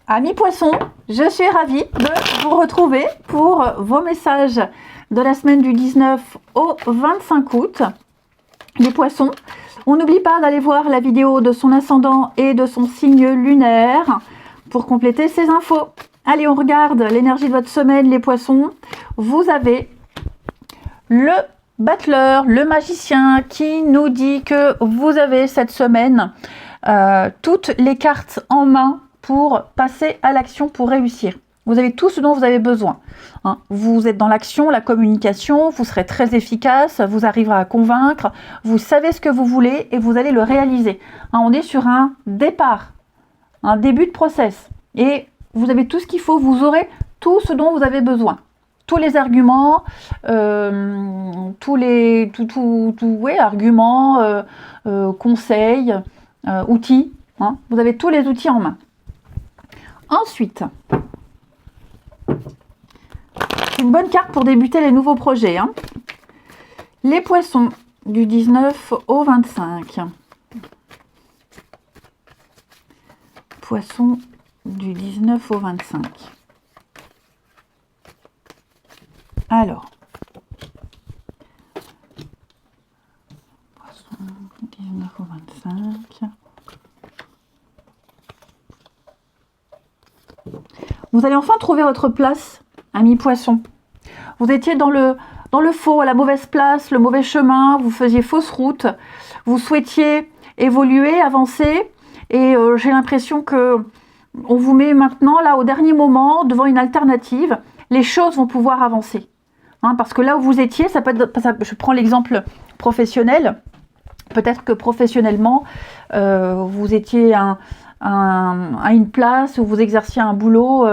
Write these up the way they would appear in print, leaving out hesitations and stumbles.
Amis poissons, je suis ravie de vous retrouver pour vos messages de la semaine du 19 au 25 août. Les poissons, on n'oublie pas d'aller voir la vidéo de son ascendant et de son signe lunaire pour compléter ces infos. Allez, on regarde l'énergie de votre semaine, les poissons. Vous avez le battleur, le magicien qui nous dit que vous avez cette semaine toutes les cartes en main pour passer à l'action, pour réussir. Vous avez tout ce dont vous avez besoin. Hein. Vous êtes dans l'action, la communication, vous serez très efficace, vous arriverez à convaincre, vous savez ce que vous voulez et vous allez le réaliser. Hein, on est sur un départ, un début de process. Et vous avez tout ce qu'il faut, vous aurez tout ce dont vous avez besoin. Tous les arguments, arguments, conseils, outils. Hein, vous avez tous les outils en main. Ensuite, une bonne carte pour débuter les nouveaux projets. Hein. Les poissons du 19 au 25. Poissons du 19 au 25. Alors, poissons du 19 au 25. Vous allez enfin trouver votre place, amis poissons. Vous étiez dans le faux, à la mauvaise place, le mauvais chemin, vous faisiez fausse route, vous souhaitiez évoluer, avancer, et j'ai l'impression que on vous met maintenant, là, au dernier moment, devant une alternative. Les choses vont pouvoir avancer. Hein, parce que là où vous étiez, ça peut être, je prends l'exemple professionnel, peut-être que professionnellement, vous étiez à une place où vous exerciez un boulot,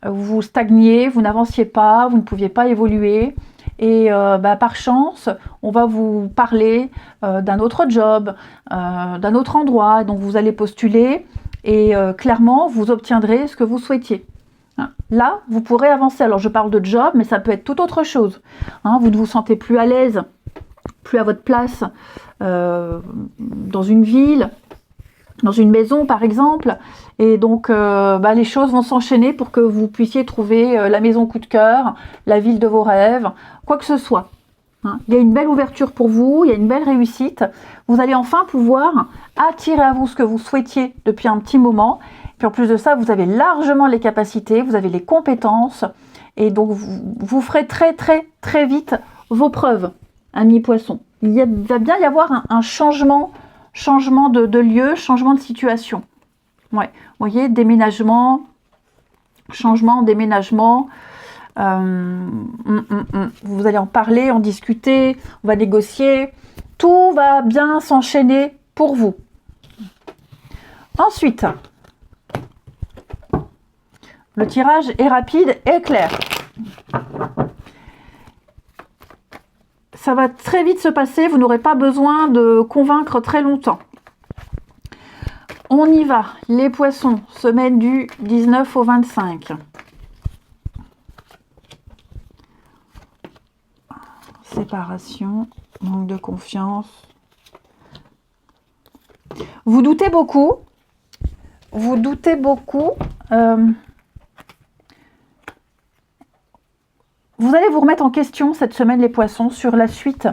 vous stagniez, vous n'avanciez pas, vous ne pouviez pas évoluer. Et par chance, on va vous parler d'un autre job, d'un autre endroit. Donc vous allez postuler et clairement, vous obtiendrez ce que vous souhaitiez. Hein. Là, vous pourrez avancer. Alors je parle de job, mais ça peut être tout autre chose. Hein, vous ne vous sentez plus à l'aise, plus à votre place dans une ville, dans une maison par exemple, et donc les choses vont s'enchaîner pour que vous puissiez trouver la maison coup de cœur, la ville de vos rêves, quoi que ce soit. Hein. Il y a une belle ouverture pour vous, il y a une belle réussite, vous allez enfin pouvoir attirer à vous ce que vous souhaitiez depuis un petit moment, puis en plus de ça, vous avez largement les capacités, vous avez les compétences, et donc vous ferez très très très vite vos preuves, amis poissons. Il va bien y avoir un changement de lieu, changement de situation. Ouais, vous voyez, déménagement, changement, déménagement. Vous allez en parler, en discuter, on va négocier. Tout va bien s'enchaîner pour vous. Ensuite, le tirage est rapide et clair. Ça va très vite se passer, vous n'aurez pas besoin de convaincre très longtemps. On y va, les poissons, semaine du 19 au 25. Séparation, manque de confiance. Vous doutez beaucoup. Vous doutez beaucoup. Vous allez vous remettre en question cette semaine, les poissons, sur la suite.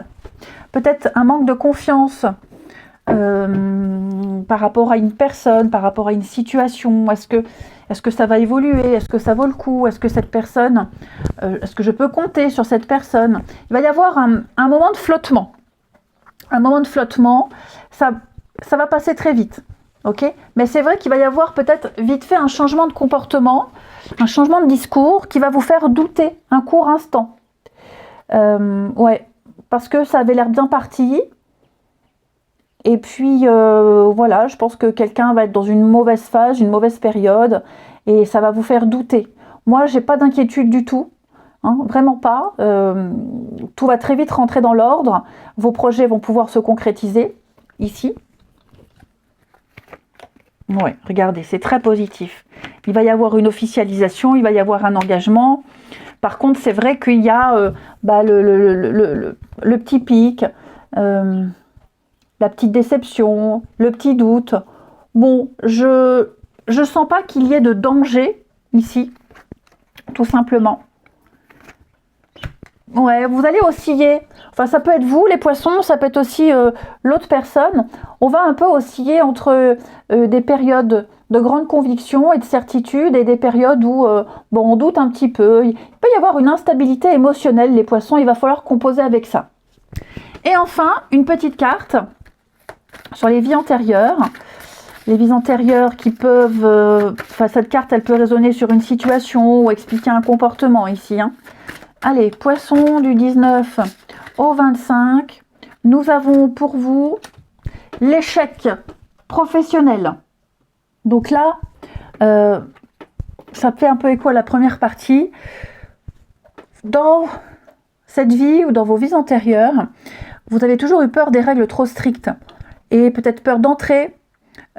Peut-être un manque de confiance par rapport à une personne, par rapport à une situation. Est-ce que ça va évoluer? Est-ce que ça vaut le coup? Est-ce que cette personne, est-ce que je peux compter sur cette personne? Il va y avoir un moment de flottement. Un moment de flottement, ça va passer très vite. Okay, mais c'est vrai qu'il va y avoir peut-être vite fait un changement de comportement, un changement de discours qui va vous faire douter un court instant. Ouais, parce que ça avait l'air bien parti. Et puis, voilà, je pense que quelqu'un va être dans une mauvaise phase, une mauvaise période, et ça va vous faire douter. Moi, j'ai pas d'inquiétude du tout, hein, vraiment pas. Tout va très vite rentrer dans l'ordre. Vos projets vont pouvoir se concrétiser ici. Oui, regardez, c'est très positif. Il va y avoir une officialisation, il va y avoir un engagement. Par contre, c'est vrai qu'il y a le petit pic, la petite déception, le petit doute. Bon, je je sens pas qu'il y ait de danger ici, tout simplement. Ouais, vous allez osciller. Enfin, ça peut être vous, les poissons, ça peut être aussi l'autre personne. On va un peu osciller entre des périodes de grande conviction et de certitude et des périodes où bon, on doute un petit peu. Il peut y avoir une instabilité émotionnelle, les poissons, il va falloir composer avec ça. Et enfin, une petite carte sur les vies antérieures. Les vies antérieures qui peuvent... Enfin, cette carte, elle peut résonner sur une situation ou expliquer un comportement ici, hein. Allez, poisson du 19 au 25. Nous avons pour vous l'échec professionnel. Donc là, ça fait un peu écho à la première partie. Dans cette vie ou dans vos vies antérieures, vous avez toujours eu peur des règles trop strictes et peut-être peur d'entrer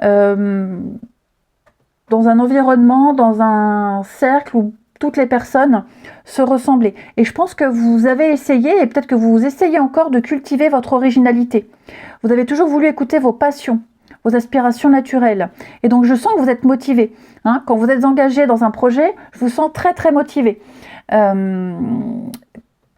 dans un environnement, dans un cercle où toutes les personnes se ressemblaient. Et je pense que vous avez essayé, et peut-être que vous essayez encore de cultiver votre originalité. Vous avez toujours voulu écouter vos passions, vos aspirations naturelles. Et donc je sens que vous êtes motivé. Hein, quand vous êtes engagé dans un projet, je vous sens très très motivé.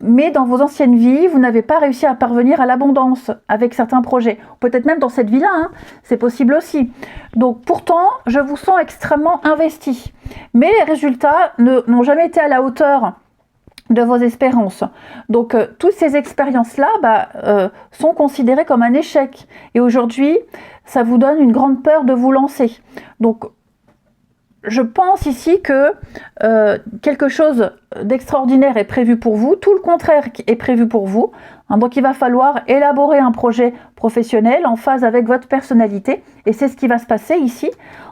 Mais dans vos anciennes vies, vous n'avez pas réussi à parvenir à l'abondance avec certains projets. Peut-être même dans cette vie-là, hein, c'est possible aussi. Donc pourtant, je vous sens extrêmement investi. Mais les résultats n'ont jamais été à la hauteur de vos espérances. Donc toutes ces expériences-là sont considérées comme un échec. Et aujourd'hui, ça vous donne une grande peur de vous lancer. Donc je pense ici que quelque chose d'extraordinaire est prévu pour vous, tout le contraire est prévu pour vous. Hein, donc il va falloir élaborer un projet professionnel en phase avec votre personnalité et c'est ce qui va se passer ici.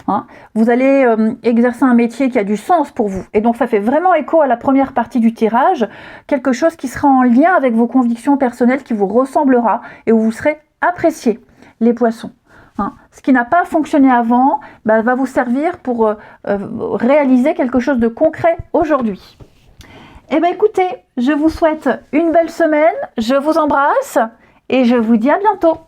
Hein. Vous allez exercer un métier qui a du sens pour vous et donc ça fait vraiment écho à la première partie du tirage, quelque chose qui sera en lien avec vos convictions personnelles, qui vous ressemblera et où vous serez appréciés, les poissons. Hein. Ce qui n'a pas fonctionné avant va vous servir pour réaliser quelque chose de concret aujourd'hui. Eh bien écoutez, je vous souhaite une belle semaine, je vous embrasse et je vous dis à bientôt.